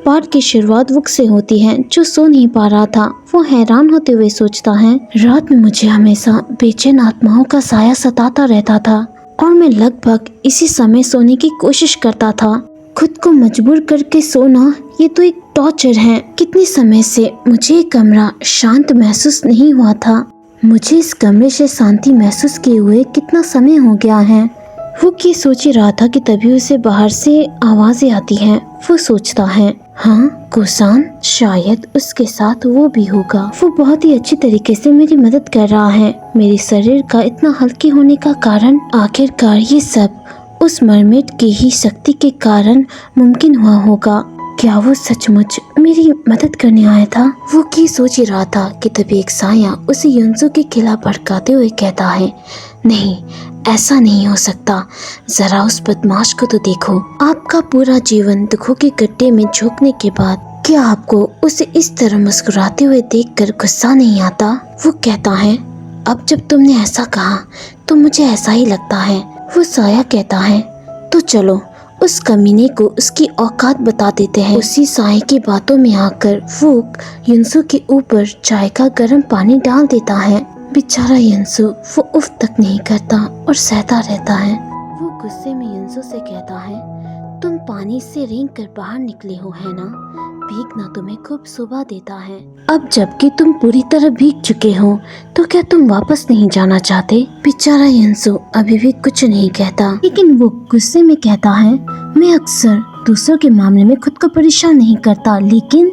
पाठ की शुरुआत वुक से होती है, जो सो नहीं पा रहा था। वो हैरान होते हुए सोचता है, रात में मुझे हमेशा बेचैन आत्माओं का साया सताता रहता था और मैं लगभग इसी समय सोने की कोशिश करता था। खुद को मजबूर करके सोना, ये तो एक टॉर्चर है। कितने समय से मुझे ये कमरा शांत महसूस नहीं हुआ था। मुझे इस कमरे से शांति महसूस किए हुए कितना समय हो गया है। वो ये सोच ही रहा था कि तभी उसे बाहर से आवाजें आती हैं। वो सोचता है, हाँ गुसान, शायद उसके साथ वो भी होगा। वो बहुत ही अच्छी तरीके से मेरी मदद कर रहा है। मेरे शरीर का इतना हल्के होने का कारण आखिरकार ये सब उस मरमेड की ही शक्ति के कारण मुमकिन हुआ होगा। क्या वो सचमुच मेरी मदद करने आया था? वो की सोच ही रहा था कि तभी एक साया उसे युनसू के खिलाफ भड़काते हुए कहता है, नहीं, ऐसा नहीं हो सकता। जरा उस बदमाश को तो देखो। आपका पूरा जीवन दुखों के गड्ढे में झोंकने के बाद क्या आपको उसे इस तरह मुस्कुराते हुए देखकर गुस्सा नहीं आता? वो कहता है, अब जब तुमने ऐसा कहा तो मुझे ऐसा ही लगता है। वो साया कहता है, तो चलो उस कमीने को उसकी औकात बता देते हैं। उसी साये की बातों में आकर वो युनसू के ऊपर चाय का गर्म पानी डाल देता है। बेचारा युनसू वो उफ तक नहीं करता और सहता रहता है। वो गुस्से में युनसू से कहता है, तुम पानी से रेंग कर बाहर निकले हो है ना? भीगना तुम्हें खूब शोभा देता है। अब जबकि तुम पूरी तरह भीग चुके हो तो क्या तुम वापस नहीं जाना चाहते? बेचारा युनसू अभी भी कुछ नहीं कहता, लेकिन वो गुस्से में कहता है, मैं अक्सर दूसरों के मामले में खुद को परेशान नहीं करता, लेकिन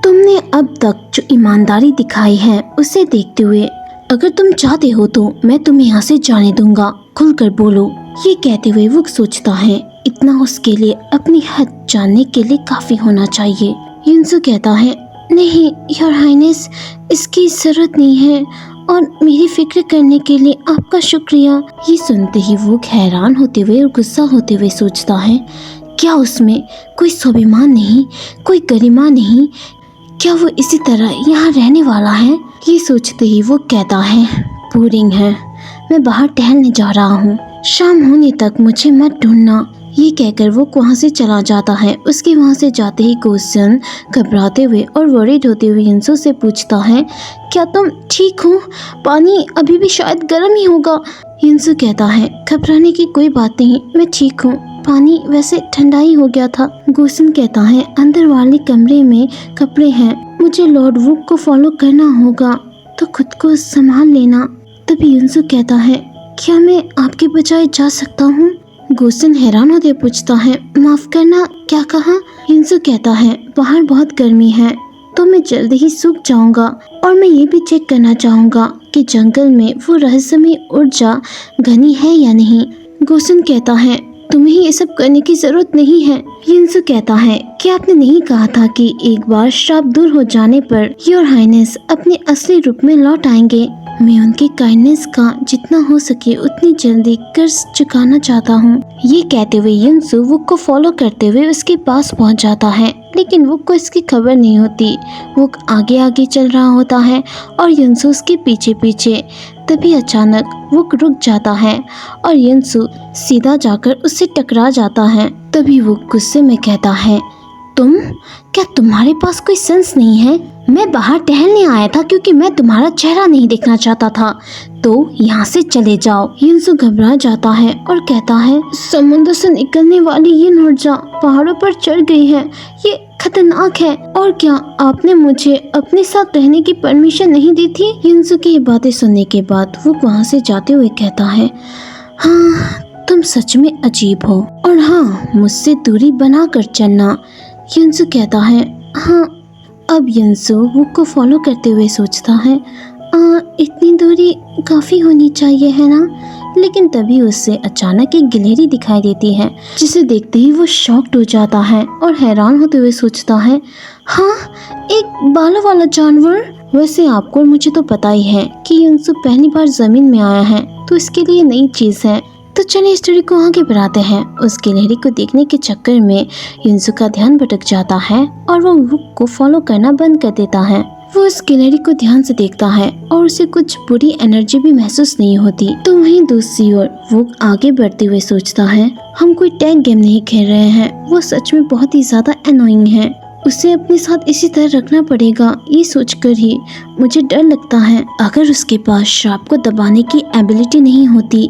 तुमने अब तक जो ईमानदारी दिखाई है उसे देखते हुए अगर तुम चाहते हो तो मैं तुम्हें यहाँ से जाने दूंगा। खुलकर बोलो। ये कहते हुए वो सोचता है, इतना उसके लिए अपनी हद जानने के लिए काफी होना चाहिए। युनसू कहता है, नहीं योर हाइनेस, इसकी जरूरत नहीं है और मेरी फिक्र करने के लिए आपका शुक्रिया। ये सुनते ही वो हैरान होते हुए और गुस्सा होते हुए सोचता है, क्या उसमें कोई स्वाभिमान नहीं, कोई गरिमा नहीं? क्या वो इसी तरह यहाँ रहने वाला है? ये सोचते ही वो कहता है, बोरिंग है, मैं बाहर टहलने जा रहा हूँ, शाम होने तक मुझे मत ढूंढना। ये कहकर वो वहाँ से चला जाता है। उसके वहाँ से जाते ही गोसन घबराते हुए और वरीड होते हुए युनसू से पूछता है, क्या तुम ठीक हो? पानी अभी भी शायद गर्म ही होगा। युनसू कहता है, घबराने की कोई बात नहीं, मैं ठीक हूँ, पानी वैसे ठंडा ही हो गया था। गोसन कहता है, अंदर वाले कमरे में कपड़े हैं, मुझे लॉर्ड वुक को फॉलो करना होगा, तो खुद को संभाल लेना। तभी युनसू कहता है, क्या मैं आपके बजाय जा सकता हूँ? गोसन हैरान होते पूछता है, माफ करना, क्या कहा? युनसू कहता है, बाहर बहुत गर्मी है तो मैं जल्दी ही सूख जाऊंगा और मैं ये भी चेक करना चाहूंगा कि जंगल में वो रहस्यमय ऊर्जा घनी है या नहीं। गोसन कहता है, तुम्हें ये सब करने की जरूरत नहीं है। युनसू कहता है, कि आपने नहीं कहा था कि एक बार श्राप दूर हो जाने पर योर हाइनेस अपने असली रूप में लौट आएंगे? मैं उनकी काइंडनेस का जितना हो सके उतनी जल्दी कर्ज चुकाना चाहता हूँ। ये कहते हुए युनसू वुक को फॉलो करते हुए उसके पास पहुँच जाता है, लेकिन वुक को इसकी खबर नहीं होती। वुक आगे आगे चल रहा होता है और युनसू उसके पीछे पीछे। तभी अचानक वुक रुक जाता है और युनसू सीधा जाकर उससे टकरा जाता है। तभी वुक गुस्से में कहता है, क्या तुम्हारे पास कोई सेंस नहीं है? मैं बाहर टहलने आया था क्योंकि मैं तुम्हारा चेहरा नहीं देखना चाहता था, तो यहाँ से चले जाओ। युनसू घबरा जाता है और कहता है, समुद्र से निकलने वाली ये ऊर्जा पहाड़ों पर चढ़ गई है, ये खतरनाक है। और क्या आपने मुझे अपने साथ रहने की परमिशन नहीं दी थी? युनसू की ये बातें सुनने के बाद वो वहाँ से जाते हुए कहता है, हाँ तुम सच में अजीब हो, और हाँ मुझसे दूरी बना कर चलना। युनसू कहता है, हाँ। अब युनसू वुक को फॉलो करते हुए सोचता है, इतनी दूरी काफ़ी होनी चाहिए है ना? लेकिन तभी उससे अचानक एक गिलहरी दिखाई देती है, जिसे देखते ही वो शॉक्ड हो जाता है और हैरान होते हुए सोचता है, हाँ एक बालों वाला जानवर। वैसे आपको और मुझे तो पता ही है कि युनसू पहली बार ज़मीन में आया है, तो इसके लिए नई चीज़ है। तो चलिए स्टोरी को आगे बढ़ाते हैं। उस गिलहरी को देखने के चक्कर में युनसू का ध्यान भटक जाता है और वो वुक को फॉलो करना बंद कर देता है। वो उस गिलहरी को ध्यान से देखता है और उसे कुछ बुरी एनर्जी भी महसूस नहीं होती। तो वहीं दूसरी ओर वुक आगे बढ़ते हुए सोचता है, हम कोई टैग गेम नहीं खेल रहे हैं, वो सच में बहुत ही ज्यादा एनोइंग है। उसे अपने साथ इसी तरह रखना पड़ेगा, ये सोचकर ही मुझे डर लगता है। अगर उसके पास श्राप को दबाने की एबिलिटी नहीं होती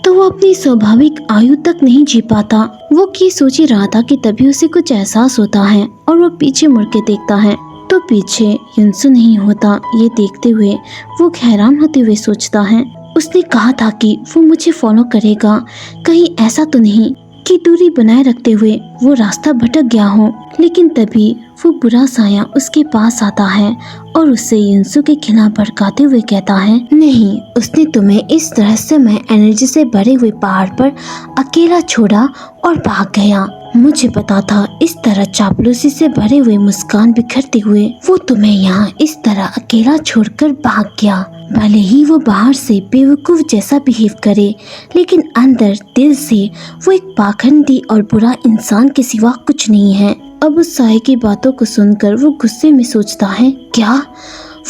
तो वो अपनी स्वाभाविक आयु तक नहीं जी पाता। वो ये सोच ही रहा था कि तभी उसे कुछ एहसास होता है और वो पीछे मुड़ के देखता है तो पीछे युनसु नहीं होता। ये देखते हुए वो हैरान होते हुए सोचता है, उसने कहा था कि वो मुझे फॉलो करेगा, कहीं ऐसा तो नहीं कि दूरी बनाए रखते हुए वो रास्ता भटक गया हो। लेकिन तभी वो बुरा साया उसके पास आता है और उससे युनसु के खिलाफ भड़काते हुए कहता है, नहीं, उसने तुम्हें इस तरह से मैं एनर्जी से भरे हुए पहाड़ पर अकेला छोड़ा और भाग गया। मुझे पता था इस तरह चापलूसी से भरे हुए मुस्कान बिखरते हुए वो तुम्हें यहाँ इस तरह अकेला छोड़कर भाग गया। भले ही वो बाहर से बेवकूफ जैसा बिहेव करे, लेकिन अंदर दिल से वो एक पाखंडी और बुरा इंसान के सिवा कुछ नहीं है। अब उस साये की बातों को सुनकर वो गुस्से में सोचता है, क्या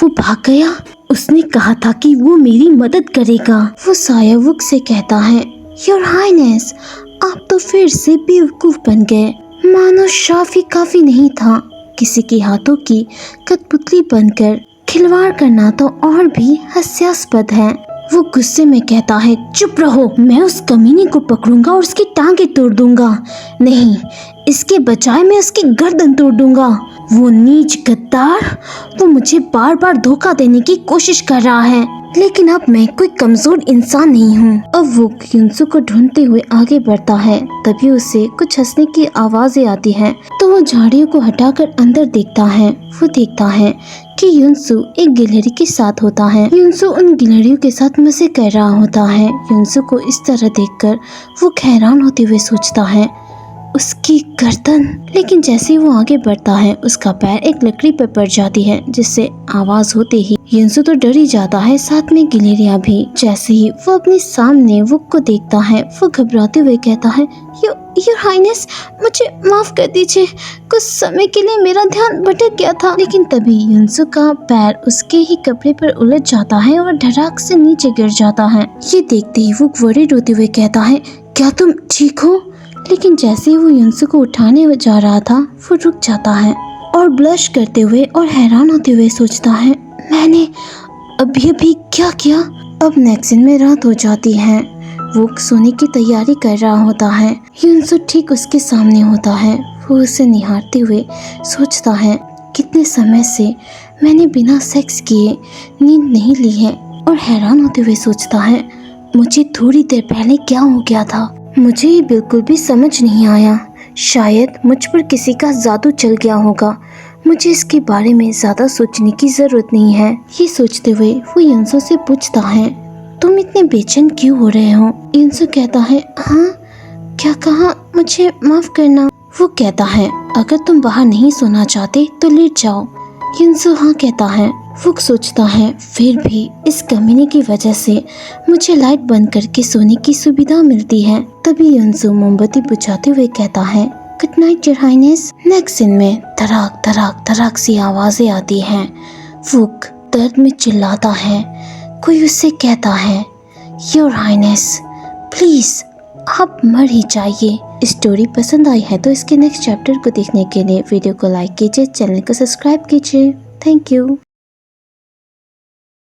वो भाग गया? उसने कहा था कि वो मेरी मदद करेगा। वो साया वुक से कहता है, योर हाइनेस, आप तो फिर से बेवकूफ बन गए। मानो श्राप ही काफी नहीं था, किसी के हाथों की कठपुतली बनकर खिलवाड़ करना तो और भी हास्यास्पद है। वो गुस्से में कहता है, चुप रहो, मैं उस कमीने को पकड़ूंगा और उसकी टांगे तोड़ दूंगा। नहीं, इसके बजाय मैं उसकी गर्दन तोड़ दूंगा। वो नीच गद्दार, वो मुझे बार बार धोखा देने की कोशिश कर रहा है, लेकिन अब मैं कोई कमजोर इंसान नहीं हूँ। अब वो युनसु को ढूंढते हुए आगे बढ़ता है। तभी उसे कुछ हंसने की आवाजें आती हैं, तो वो झाड़ियों को हटाकर अंदर देखता है। वो देखता है कि युनसु एक गिलहरी के साथ होता है। युनसु उन गिलहरियों के साथ मजे कर रहा होता है। युनसु को इस तरह देखकर वो हैरान होते हुए सोचता है, उसकी गर्दन। लेकिन जैसे ही वो आगे बढ़ता है उसका पैर एक लकड़ी पर पड़ जाती है, जिससे आवाज होते ही युनसु तो डर ही जाता है, साथ में गिलहरियां भी। जैसे ही वो अपने सामने वुक को देखता है वो घबराते हुए कहता है, योर हाइनेस, मुझे माफ कर दीजिए, कुछ समय के लिए मेरा ध्यान भटक गया था। लेकिन तभी युनसु का पैर उसके ही कपड़े पर उलझ जाता है और धड़ाक से नीचे गिर जाता है। ये देखते ही वुक वरीड होते हुए कहता है, क्या तुम ठीक हो? लेकिन जैसे ही वो युनसु को उठाने जा रहा था वो रुक जाता है और ब्लश करते हुए और हैरान होते हुए सोचता है, मैंने अभी क्या किया? अब नेक्स्ट सीन में रात हो जाती है। वो सोने की तैयारी कर रहा होता है। युनसु ठीक उसके सामने होता है। वो उसे निहारते हुए सोचता है, कितने समय से मैंने बिना सेक्स किए नींद नहीं ली है। और हैरान होते हुए सोचता है, मुझे थोड़ी देर पहले क्या हो गया था? मुझे ये बिल्कुल भी समझ नहीं आया। शायद मुझ पर किसी का जादू चल गया होगा। मुझे इसके बारे में ज्यादा सोचने की जरूरत नहीं है। ये सोचते हुए वो युनसु से पूछता है, तुम इतने बेचैन क्यों हो रहे हो? युनसु कहता है, हाँ, क्या कहा? मुझे माफ करना। वो कहता है, अगर तुम बाहर नहीं सोना चाहते तो लेट जाओ। युनसु हाँ कहता है। वो सोचता है, फिर भी इस कमीने की वजह से मुझे लाइट बंद करके सोने की सुविधा मिलती है। तभी युनसु मोमबत्ती बुझाते हुए कहता है, good night your highness. Next scene में धड़ाक धड़ाक धड़ाक सी आवाजें आती हैं। वुक दर्द में चिल्लाता है। कोई उससे कहता है, योर हाइनेस प्लीज आप मर ही जाइए। स्टोरी पसंद आई है तो इसके नेक्स्ट चैप्टर को देखने के लिए वीडियो को लाइक कीजिए, चैनल को सब्सक्राइब कीजिए। Thank you.